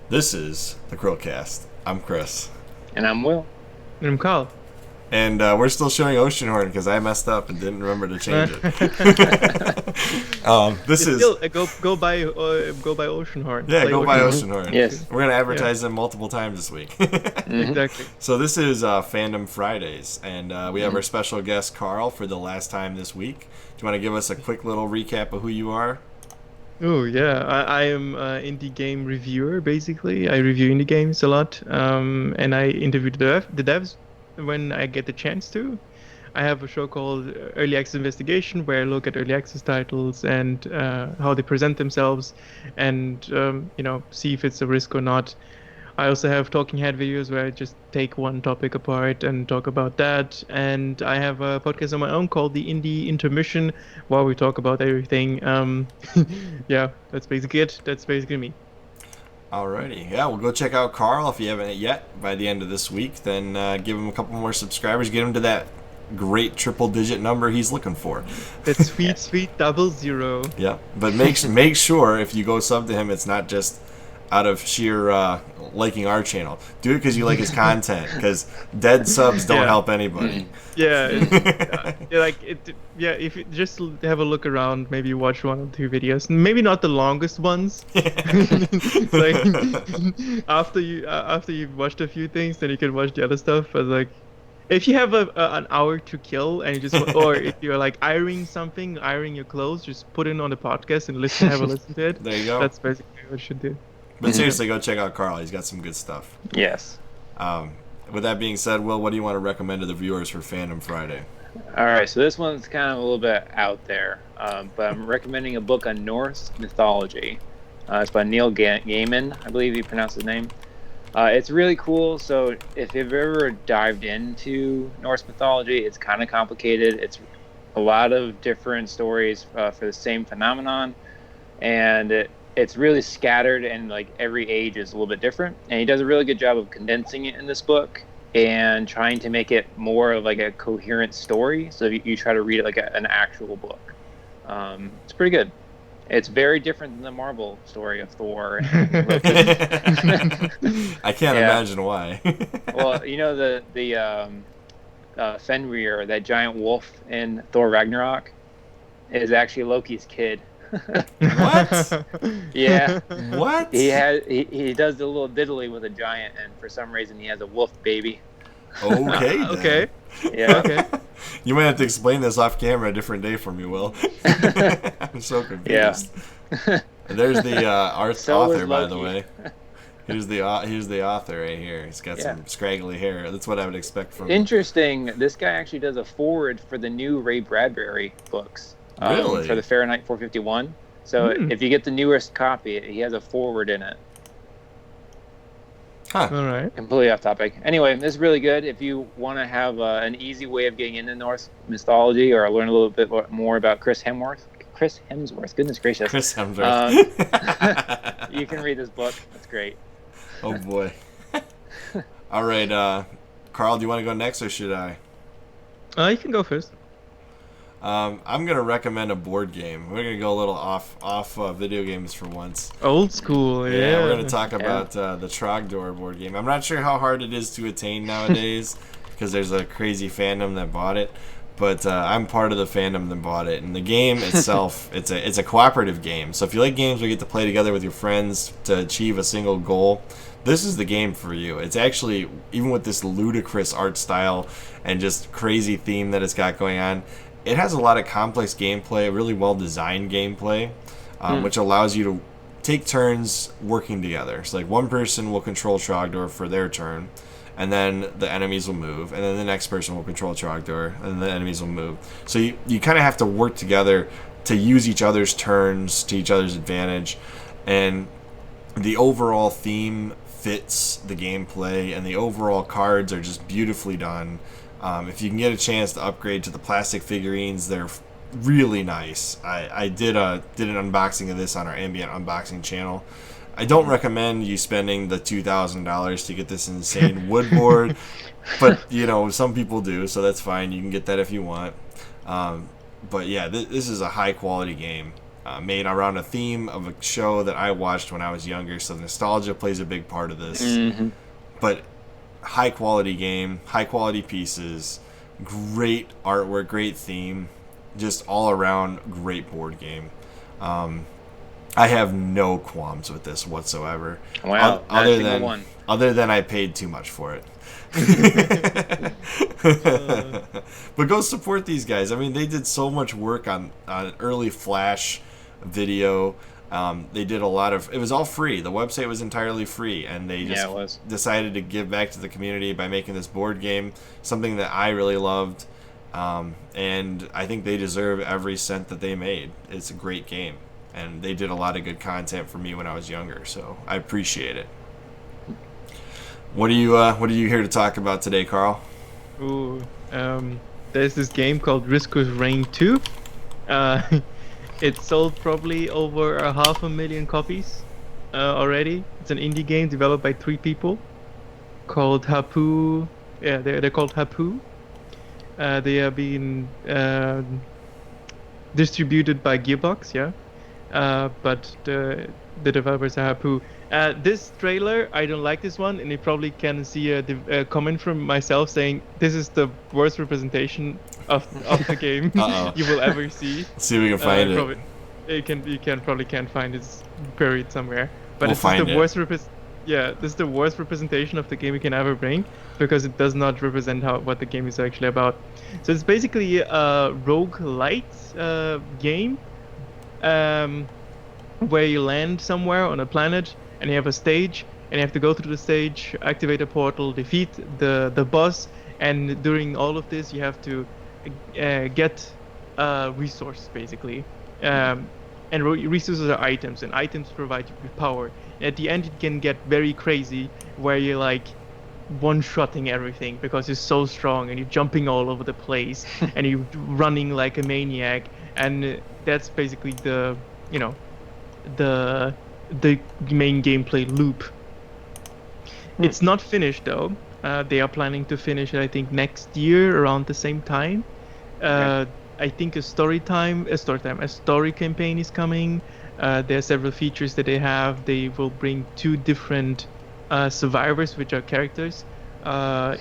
This is the CHRILLCAST. I'm Chris. And I'm Will. And I'm Carl. And we're still showing Oceanhorn because I messed up and didn't remember to change it. This is still, go by Oceanhorn. Yeah, go by Oceanhorn. Yes. We're gonna advertise them multiple times this week. Exactly. So this is FANDOM Fridays, and we have our special guest Carl for the last time this week. Do you want to give us a quick little recap of who you are? Oh yeah, I am an indie game reviewer. Basically, I review indie games a lot, and I interview the devs when I get the chance to. I have a show called Early Access Investigation where I look at early access titles and how they present themselves, and see if it's a risk or not. I also have talking head videos where I just take one topic apart and talk about that. And I have a podcast on my own called The Indie Intermission, where we talk about everything. Yeah, that's basically it. That's basically me. Alrighty. Yeah, well, go check out Carl if you haven't yet by the end of this week. Then give him a couple more subscribers. Get him to that great triple-digit number he's looking for. That sweet, sweet 00. Yeah, but make sure if you go sub to him, it's not just out of sheer liking our channel. Do it because you like his content, because dead subs don't help anybody. Yeah, if you just have a look around, maybe watch one or two videos, maybe not the longest ones. Like after you've watched a few things, then you can watch the other stuff. But like, if you have an hour to kill and you just or if you're like ironing your clothes, just put it on the podcast and have a listen to it. There you go. That's basically what you should do. But seriously, go check out Carl. He's got some good stuff. Yes. With that being said, Will, what do you want to recommend to the viewers for FANDOM Friday? All right, so this one's kind of a little bit out there, but I'm recommending a book on Norse mythology. It's by Neil Gaiman, I believe you pronounce his name. It's really cool. So if you've ever dived into Norse mythology, it's kind of complicated. It's a lot of different stories for the same phenomenon, and it's really scattered, and like every age is a little bit different. And he does a really good job of condensing it in this book and trying to make it more of like a coherent story. So you try to read it like an actual book. It's pretty good. It's very different than the Marvel story of Thor. I can't imagine why. Well, you know the Fenrir, that giant wolf in Thor Ragnarok, is actually Loki's kid. What? Yeah. What? He does the little diddly with a giant, and for some reason he has a wolf baby. Okay. Okay. Yeah. Okay. You might have to explain this off camera a different day for me, Will. I'm so confused. Yeah. There's the author, by the Loki. way. Here's the author right here. He's got some scraggly hair. That's what I would expect from him. Interesting. This guy actually does a foreword for the new Ray Bradbury books. Really? For the Fahrenheit 451. So if you get the newest copy, he has a foreword in it. Huh. All right. Completely off topic. Anyway, this is really good. If you want to have an easy way of getting into Norse mythology or learn a little bit more about Chris Hemsworth. Goodness gracious. Chris Hemsworth. You can read this book. It's great. Oh, boy. All right. Carl, do you want to go next, or should I? You can go first. I'm going to recommend a board game. We're going to go a little off video games for once. Old school, yeah. We're going to talk about the Trogdor board game. I'm not sure how hard it is to attain nowadays because there's a crazy fandom that bought it. But I'm part of the fandom that bought it. And the game itself, it's a cooperative game. So if you like games where you get to play together with your friends to achieve a single goal, this is the game for you. It's actually, even with this ludicrous art style and just crazy theme that it's got going on, it has a lot of complex gameplay, really well-designed gameplay, which allows you to take turns working together. So like one person will control Trogdor for their turn, and then the enemies will move, and then the next person will control Trogdor, and then the enemies will move. So you kind of have to work together to use each other's turns to each other's advantage, and the overall theme fits the gameplay, and the overall cards are just beautifully done. If you can get a chance to upgrade to the plastic figurines, they're really nice. I did an unboxing of this on our Ambient unboxing channel. I don't recommend you spending the $2,000 to get this insane wood board, but some people do, so that's fine. You can get that if you want. But yeah, this is a high quality game made around a theme of a show that I watched when I was younger. So nostalgia plays a big part of this. Mm-hmm. But high quality game, high quality pieces, great artwork, great theme, just all around great board game. I have no qualms with this whatsoever. Wow, other than I paid too much for it. But go support these guys. I mean, they did so much work on early Flash video. They did a lot of. It was all free. The website was entirely free, and they just decided to give back to the community by making this board game, something that I really loved. And I think they deserve every cent that they made. It's a great game, and they did a lot of good content for me when I was younger, so I appreciate it. What are you here to talk about today, Carl? Ooh, there's this game called Risk of Rain 2. It sold probably over 500,000 copies already. It's an indie game developed by 3 people called Hapu. Yeah, they're called Hapu. They are being distributed by Gearbox, yeah. But the developers are Hapu. This trailer, I don't like this one, and you probably can see a comment from myself saying this is the worst representation of the game you will ever see. Let's see if we can find it. You probably can't find it. It's buried somewhere. But We'll find it. This is the worst representation of the game you can ever bring, because it does not represent what the game is actually about. So it's basically a roguelite game where you land somewhere on a planet and you have a stage, and you have to go through the stage, activate a portal, defeat the boss, and during all of this you have to get resources basically. And resources are items, and items provide you with power. At the end, it can get very crazy, where you're like one-shotting everything because you're so strong, and you're jumping all over the place, and you're running like a maniac. And that's basically the main gameplay loop. It's not finished though. They are planning to finish it, I think, next year around the same time. I think a story campaign is coming. There are several features that they have. They will bring 2 different survivors, which are characters,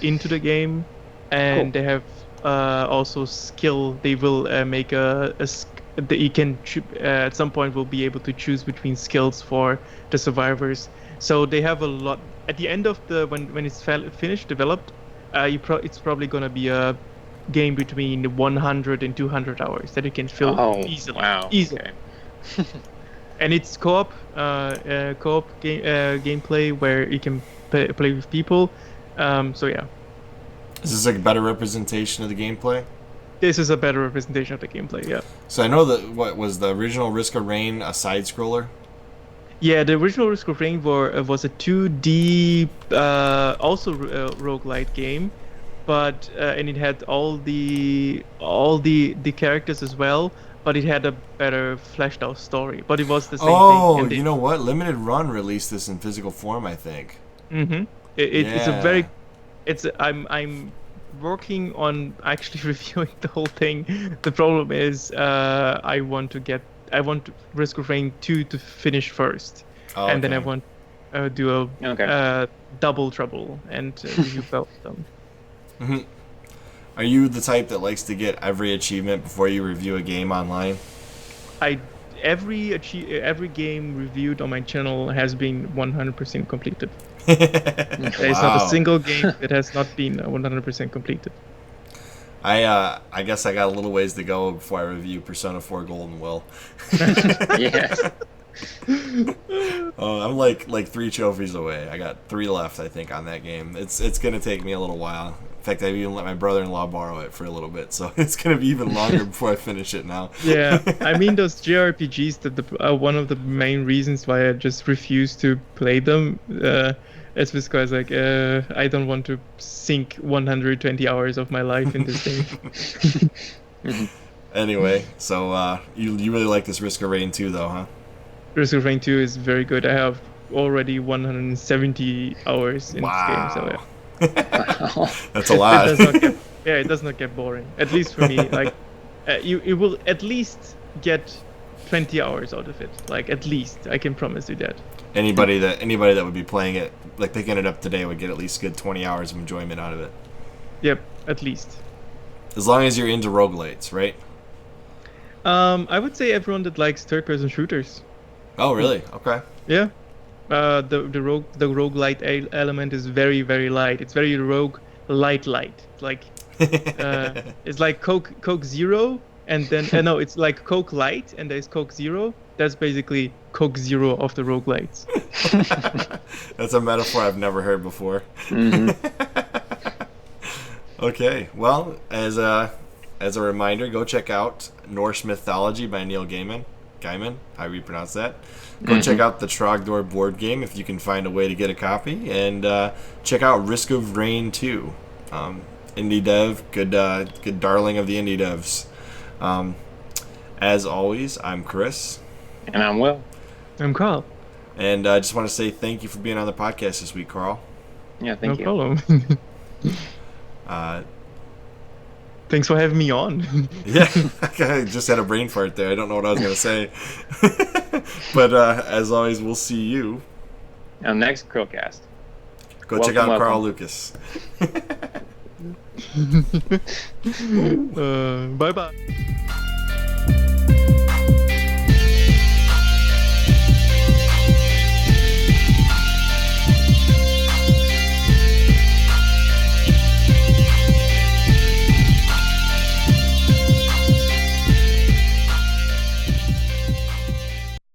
into the game, and they have also skill. They will make that you can at some point will be able to choose between skills for the survivors. So they have a lot. At the end of when it's finished developed, it's probably gonna be a game between 100 and 200 hours that you can fill easily. Wow. Easily. Okay. And it's co-op gameplay where you can play with people. So yeah. Is this like a better representation of the gameplay? This is a better representation of the gameplay, yeah. So I know that what was the original Risk of Rain a side scroller? Yeah, the original Risk of Rain was a 2D also roguelite game. But and it had all the characters as well, but it had a better fleshed out story. But it was the same thing. Oh, you know what? Limited Run released this in physical form, I think. Mm-hmm. It's a very. I'm working on actually reviewing the whole thing. The problem is I want Risk of Rain 2 to finish first, and then I want do a double trouble and review both of them. Mm-hmm. Are you the type that likes to get every achievement before you review a game online? Every game reviewed on my channel has been 100% completed. There's not a single game that has not been 100% completed. I guess I got a little ways to go before I review Persona 4 Golden Will. Yes. I'm like 3 trophies away. I got 3 left, I think, on that game. It's gonna take me a little while. In fact, I've even let my brother-in-law borrow it for a little bit, so it's gonna be even longer before I finish it now. Yeah, I mean, those JRPGs that are one of the main reasons why I just refuse to play them. It's because I don't want to sink 120 hours of my life in this thing. Anyway, so you really like this Risk of Rain 2, though, huh? Risk of Rain 2 is very good. I have already 170 hours in this game, so Wow. Wow. That's a lot. It does not get boring. At least for me, like you will at least get 20 hours out of it. Like at least, I can promise you that. Anybody that would be playing it, like picking it up today, would get at least good 20 hours of enjoyment out of it. Yep, at least. As long as you're into roguelites, right? I would say everyone that likes third-person shooters. Oh, really? Okay. Yeah. The roguelite element is very, very light. It's very light. Like it's like Coke Zero, and then no, it's like Coke Light, and there's Coke Zero. That's basically Coke Zero of the roguelites. That's a metaphor I've never heard before. Mhm. Okay, well, as a reminder, go check out Norse Mythology by Neil Gaiman. Gaiman, however you pronounce that. Go check out the Trogdor board game if you can find a way to get a copy, and check out Risk of Rain 2. Indie dev, good darling of the indie devs. As always, I'm Chris. And I'm Will. I'm Carl. And I just want to say thank you for being on the podcast this week, Carl. Yeah, thank you. No problem. Thanks for having me on. Yeah, I just had a brain fart there. I don't know what I was going to say. But as always, we'll see you On the next CHRILLCAST. Go check out Welcome. Carl Lucas. Bye bye.